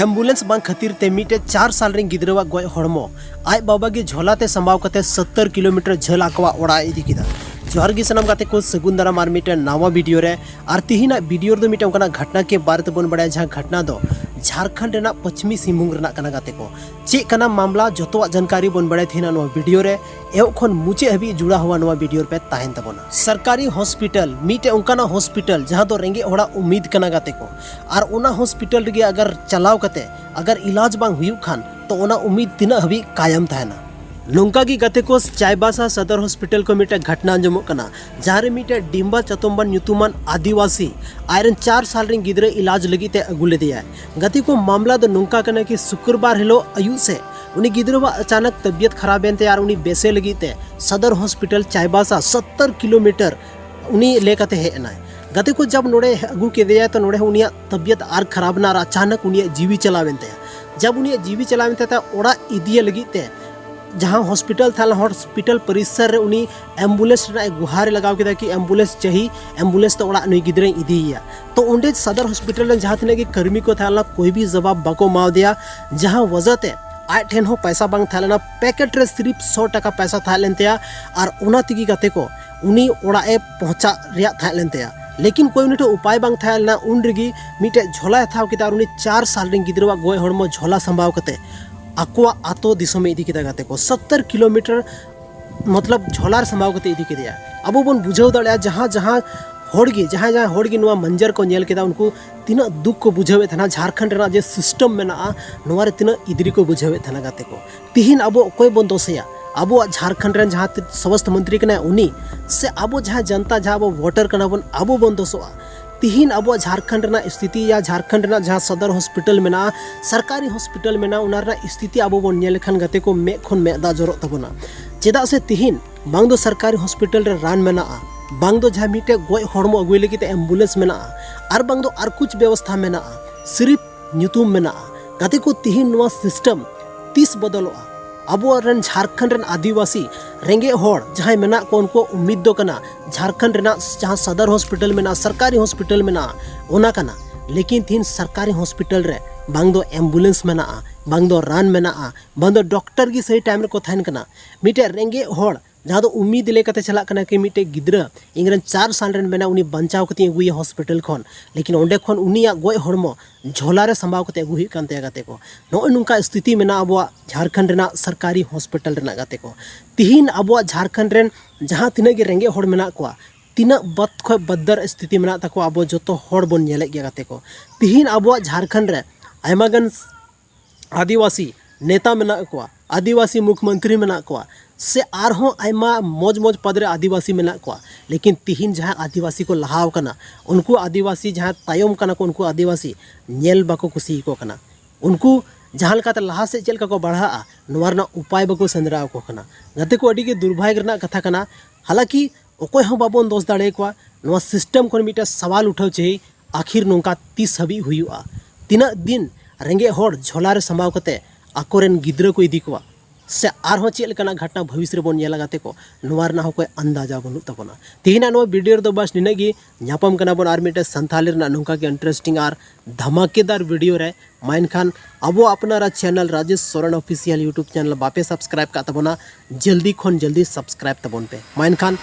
Ambulance बांग खातिर ते मीटे 4 साल रें गिद्रवा गय हड़मो आज बाबा के झोलाते संभाव कते 70 किलोमीटर झल आकवा ओड़ा इदी किदा। जोहार गी सनम गाते को सगुन दारा मार मीटे नावा वीडियो रे और तिहिना वीडियो दो मीटे ओकना घटना के बारे ते बोन बड़ाय जहां घटना दो झारखंड रेना पश्चिमी सिंहभूम रेना कना गाते को चे कना मामला जतोवा जानकारी बोन बड़ाय थिना नो वीडियो रे एव खन मुचे हबी जुड़ा हुआ नो वीडियो पे ताहेन तबोना। सरकारी हॉस्पिटल मीटे उनकाना हॉस्पिटल जहां दो रेंगे होड़ा उम्मीद कना गाते को और उना हॉस्पिटल रे अगर चलाव कते अगर इलाज बांग हुयु खान तो उना उम्मीद तिना हबी कायम थाना। नौका की गाते को चाईबासा सदर हॉस्पिटल को मीटे घटना अंजमोग कना जहां रे मीटे डिम्बा चतुम्बन न्यूतुमान आदिवासी आयरन 4 साल रें गिद्रे इलाज लगी अगू लेदिया। गाते को मामला दो नौका कना कि शुक्रवार हिलो अयु से उनी गिद्रवा अचानक तबियत खराब एनते और उनी बेसे लगी सदर हॉस्पिटल चाईबासा 70 किलोमीटर उनी लेकते हेना। गाते को जब नोड़े अगू के तो नोड़े उनिया तबियत आर खराब ना अचानक उनिया जीवी चलावेनते जब उनिया जीवी चलावेनते ओड़ा इदिए लगी जहां हॉस्पिटल था हॉस्पिटल परिसर रे उनी एम्बुलेंस गुहार लगाव के कि एम्बुलेंस चाहिए एम्बुलेंस तो ओड़ा नुई गिद्रे इदिया तो उंडे सदर हॉस्पिटल जहां थे कि कर्मी को था कोई भी जवाब बाको माव दिया जहां वजहते आज ठेन हो पैसा बांग था पैकेट रे सिर्फ 100 टका पैसा था लेनते और उना तिगी गाते को उनी ओड़ा ए पहुंचा रिया था लेनते लेकिन कोई उन्हें उपाय बांग था ना उन रेगी मीटे झोला था कि उनी 4 साल रें गिद्रवा गय हड़मो झोला संभाव कते आकुआ आतो दिसों में इदी किदा गाते को 70 किलोमीटर मतलब झोलार संभाव कते इदी किदा। अब बन बुझाव दड़िया जहां जहां होड़गी जहां जहां होड़गी नुआ मंजर को नेल केदा उनको तीना दुख को बुझावे थाना झारखंड रेना जे सिस्टम मेना नुआ रे तीना इदरी को बुझावे थाना गाते को तिहिन अब कोई बन दोसेया अब झारखंड रेन जहां स्वास्थ्य मंत्री कना उनी से अब जहां जनता जहां अब वोटर कना बन अब बन दोसोआ तिहिन अब झारखंड रेना स्थिति या झारखंड रेना जहां सदर हॉस्पिटल में सरकारी हॉस्पिटल में उनार स्थिति अब बन नेल खान गाते को मे खन मे दा जरो तबना चेदा से तिहिन बांग दो सरकारी हॉस्पिटल रे रान मेना बांग दो जहां मीटे गय हड़मो अगुय लगी एम्बुलेंस में और बांग दो और कुछ व्यवस्था में सिर्फ न्यूतुम में गाते को तिहिन नुआ सिस्टम 30 बदलोआ। अब झारखंड रेन आदिवासी रेंगे होड़ जहां मेना को उनको उम्मीद दो कना झारखंड रेना जहां सदर हॉस्पिटल में सरकारी हॉस्पिटल में ओना कना लेकिन तीन सरकारी हॉस्पिटल रे बांग दो एम्बुलेंस में बांग दो रान में बांग दो डॉक्टर की सही टाइम रे को थाइन कना मीटे रेंगे होड़ जहाँ उम्मीद लेकते चला कना कि मीटे गिद्रा इंग्रन 4 साल रेन मेना उनी बंचाव कते अगुया हॉस्पिटल खन लेकिन ओंडे खन उनिया गय हड़मो झोला रे संभाव कते अगु हुई कानते गाते को नो नुका स्थिति मेना अब झारखंड रेना सरकारी हॉस्पिटल रेना गाते को तिहिन अब झारखंड रेन जहाँ तिना गे रेंगे होड़ मेना को तीना बद ख बदर स्थिति मेना तको अब जतो होड़ बन नेले गे गाते को तिहिन अब झारखंड रे आयमागन आदिवासी नेता मेना को आदिवासी मुख्यमंत्री मेना को से आरहों आयमा मौज मौज पद रे आदिवासी मेना को लेकिन तिहिन जहां आदिवासी को लहाव कना उनको आदिवासी जहां तायम कना को उनको आदिवासी नेल बाको कुसी को कना उनको जहां लकाते लहा से चेल को बढ़ा नोरना उपाय बाको संदरा को कना गते को अडी के दुर्भाग्य रना कथा कना। हालांकि ओकोय हम बाबोन दोष दाड़े को नोआ सिस्टम को मीटा सवाल उठाव चाहिए आखिर नोंका 30 हबी हुआ तीना दिन रेंगे होड़ झोला रे संभाव कते आकोरेन गिद्रा को इदी को से आरहों चेल कना घटना भविष्य रे बोन नेला गाते को नोवार ना हो कोई अंदाजा बनु तबना तिहिना नो वीडियो दो बस निनेगी न्यापम कना बोन आर मिटे संथाली रे नोंका के इंटरेस्टिंग आर धमाकेदार वीडियो रे माइन खान अब अपनारा channel Rajesh Soren official YouTube channel बापे सब्सक्राइब का तबना जल्दी खन जल्दी सब्सक्राइब तबन पे माइन खान।